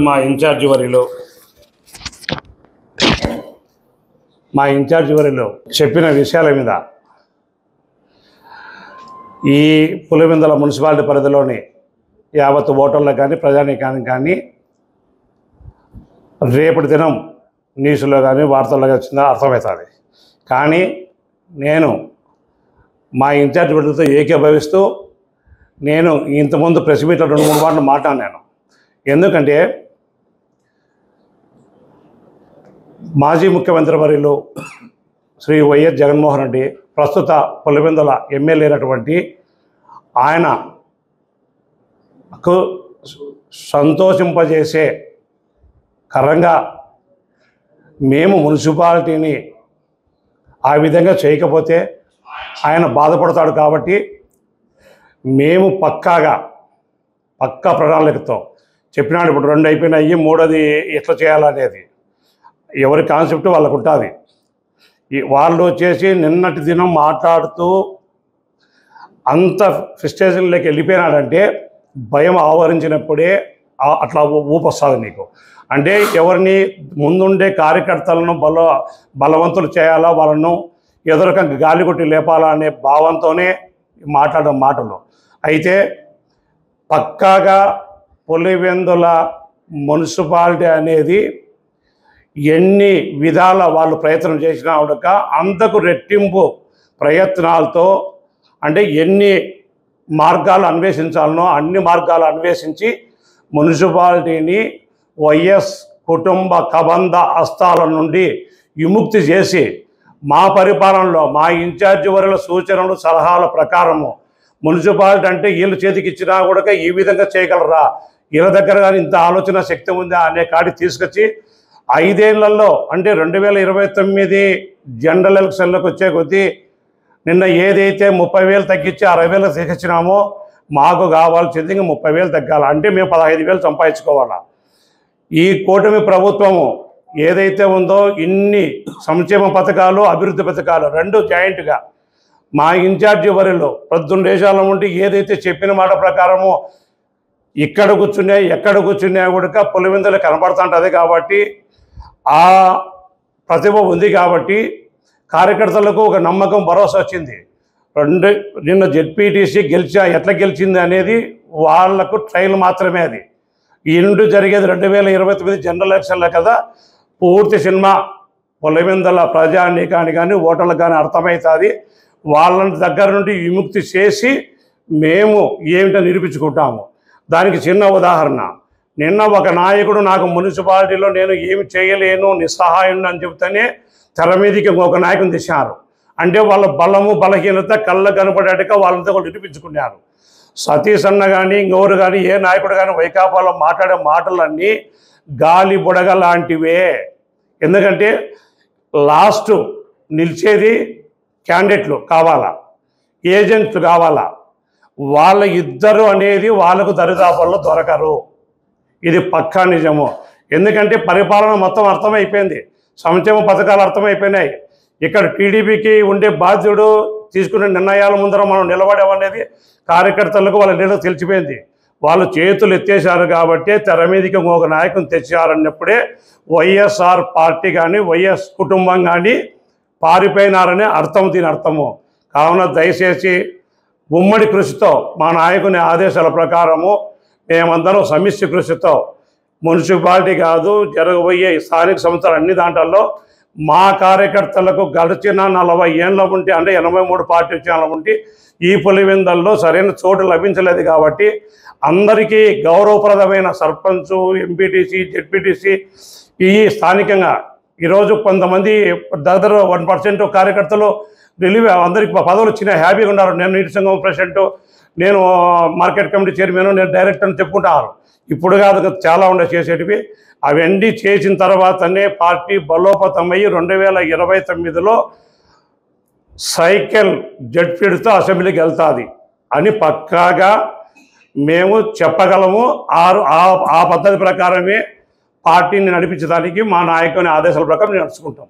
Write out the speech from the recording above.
మా ఇన్ఛార్జి వరిలో చెప్పిన విషయాల మీద ఈ పులివెందుల మున్సిపాలిటీ పరిధిలోని యావత్ ఓటర్లకు కానీ ప్రజానీకానికి కానీ రేపటి దినం న్యూస్లో కానీ వార్తల్లో వచ్చిందో అర్థమవుతుంది. కానీ నేను మా ఇన్ఛార్జి వరితో ఏకీభవిస్తూ నేను ఇంతకుముందు ప్రెస్ మీట్లో 2-3 మాటలు మాట్లాడాను. ఎందుకంటే మాజీ ముఖ్యమంత్రి వర్యులు శ్రీ వైఎస్ జగన్మోహన్ రెడ్డి ప్రస్తుత పులివెందుల ఎమ్మెల్యే అయినటువంటి ఆయనకు సంతోషింపజేసే కరంగా మేము మున్సిపాలిటీని ఆ విధంగా చేయకపోతే ఆయన బాధపడతాడు. కాబట్టి మేము పక్కా ప్రణాళికతో చెప్పినాడు. ఇప్పుడు 2 అయిపోయినాయి, 3వది ఎట్లా చేయాలనేది ఎవరి కాన్సెప్ట్ వాళ్ళకు ఉంటుంది. వాళ్ళు వచ్చేసి నిన్నటి దినం మాట్లాడుతూ అంత ఫ్రస్ట్రేషన్లోకి వెళ్ళిపోయినాడంటే భయం ఆవరించినప్పుడే అట్లా ఊపొస్తుంది నీకు. అంటే ఎవరిని ముందుండే కార్యకర్తలను బలవంతులు చేయాలా, వాళ్ళను ఎదురకంగా గాలి కొట్టి లేపాలా అనే భావంతోనే మాట్లాడడం మాటలు. అయితే పక్కాగా పులివెందుల మున్సిపాలిటీ అనేది ఎన్ని విధాల వాళ్ళు ప్రయత్నం చేసినా కూడా అంతకు రెట్టింపు ప్రయత్నాలతో, అంటే ఎన్ని మార్గాలు అన్వేషించాలనో అన్ని మార్గాలు అన్వేషించి మున్సిపాలిటీని వైఎస్ కుటుంబ కబంధ హస్తాల నుండి విముక్తి చేసి మా పరిపాలనలో మా ఇన్ఛార్జి వరుల సూచనలు సలహాల ప్రకారము మున్సిపాలిటీ అంటే వీళ్ళు చేతికి ఇచ్చినా కూడా ఈ విధంగా చేయగలరా, వీళ్ళ దగ్గర కానీ ఇంత ఆలోచన శక్తి ఉందా అనే కాడికి తీసుకొచ్చి 5 ఏళ్లలో అంటే 2029 జనరల్ ఎలక్షన్లకు వచ్చే కొద్దీ నిన్న ఏదైతే 30,000 తగ్గించి 60,000 తగ్గించినామో మాకు కావాల్సింది ఇంకా 30,000 తగ్గాలి. అంటే మేము 15,000 సంపాదించుకోవాలా. ఈ కూటమి ప్రభుత్వము ఏదైతే ఉందో ఇన్ని సంక్షేమ పథకాలు అభివృద్ధి పథకాలు 2 జాయింట్గా మా ఇన్ఛార్జి వరిలో దేశాల నుండి ఏదైతే చెప్పిన మాట ప్రకారము ఎక్కడ కూర్చున్నా కూడా పులివెందులు కనబడుతుంటుంది. కాబట్టి ఆ ప్రతిభ ఉంది. కాబట్టి కార్యకర్తలకు ఒక నమ్మకం భరోసా వచ్చింది. నిన్న జెడ్పీటీసీ ఎట్లా గెలిచింది అనేది వాళ్లకు ట్రయల్ మాత్రమే. అది ఈ నుండి జరిగేది 2029 జనరల్ ఎలక్షన్లే కదా. పూర్తి సినిమా పులివెందుల ప్రజానీకానికి కానీ ఓటర్లకు కానీ అర్థమవుతుంది. వాళ్ళ దగ్గర నుండి విముక్తి చేసి మేము ఏమిటో నిరూపించుకుంటాము. దానికి చిన్న ఉదాహరణ, నిన్న ఒక నాయకుడు నాకు మున్సిపాలిటీలో నేను ఏమి చేయలేను నిస్సహాయం అని చెబుతూనే తెర మీదకి ఒక నాయకుని తెచ్చారు. అంటే వాళ్ళ బలము బలహీనత కళ్ళ కనపడేట్టుగా వాళ్ళంతా కూడా నిరూపించుకున్నారు. సతీష్ అన్న కానీ ఇంకెవరు కానీ ఏ నాయకుడు కానీ వైకాపాలో మాట్లాడే మాటలన్నీ గాలి బుడగ లాంటివే. ఎందుకంటే లాస్ట్ నిలిచేది క్యాండిడేట్లు కావాలా, ఏజెంట్లు కావాలా. వాళ్ళ ఇద్దరు అనేది వాళ్ళకు దరిదాపుల్లో దొరకరు. ఇది పక్కా నిజము. ఎందుకంటే పరిపాలన మొత్తం అర్థమైపోయింది, సంక్షేమ పథకాలు అర్థమైపోయినాయి. ఇక్కడ టీడీపీకి ఉండే బాధ్యుడు తీసుకునే నిర్ణయాల ముందర మనం నిలబడేమనేది కార్యకర్తలకు వాళ్ళ నీళ్ళకు తెలిసిపోయింది. వాళ్ళు చేతులు ఎత్తేసారు కాబట్టి తెర మీదకి ఒక నాయకుని తెచ్చారన్నప్పుడే వైఎస్ఆర్ పార్టీ కానీ వైఎస్ కుటుంబం కానీ పారిపోయినారనే అర్థం దీని అర్థము. కావున దయచేసి ఉమ్మడి కృషితో మా నాయకుని ఆదేశాల ప్రకారము మేమందరం సమిష్టి కృషితో మున్సిపాలిటీ కాదు జరగబోయే స్థానిక సంస్థలు అన్ని దాంట్లో మా కార్యకర్తలకు గడిచిన 40 ఏళ్ళ ఉంటే అంటే 83 పార్టీ వచ్చేళ్ళ ఉంటే ఈ పులివెందుల్లో సరైన చోటు లభించలేదు. కాబట్టి అందరికీ గౌరవప్రదమైన సర్పంచు, ఎంపీటీసీ, జెడ్పీటీసీ ఈ స్థానికంగా ఈరోజు కొంతమంది దగ్గర 1% కార్యకర్తలు రిలీవ్ అందరికి పదవులు వచ్చినాయి, హ్యాపీగా ఉన్నారు. నేను నీటి సంఘం ప్రెసిడెంట్, నేను మార్కెట్ కమిటీ చైర్మన్, నేను డైరెక్టర్ అని చెప్పుకుంటారు. ఇప్పుడు కాదు చాలా ఉండే చేసేటివి. అవన్నీ చేసిన తర్వాతనే పార్టీ బలోపేతమయ్యి 2029లో సైకిల్ జడ్పీతో అసెంబ్లీకి వెళ్తుంది అని పక్కాగా మేము చెప్పగలము. ఆ పద్ధతి ప్రకారమే పార్టీని నడిపించడానికి మా నాయకుని ఆదేశాల ప్రకారం నడుచుకుంటాం.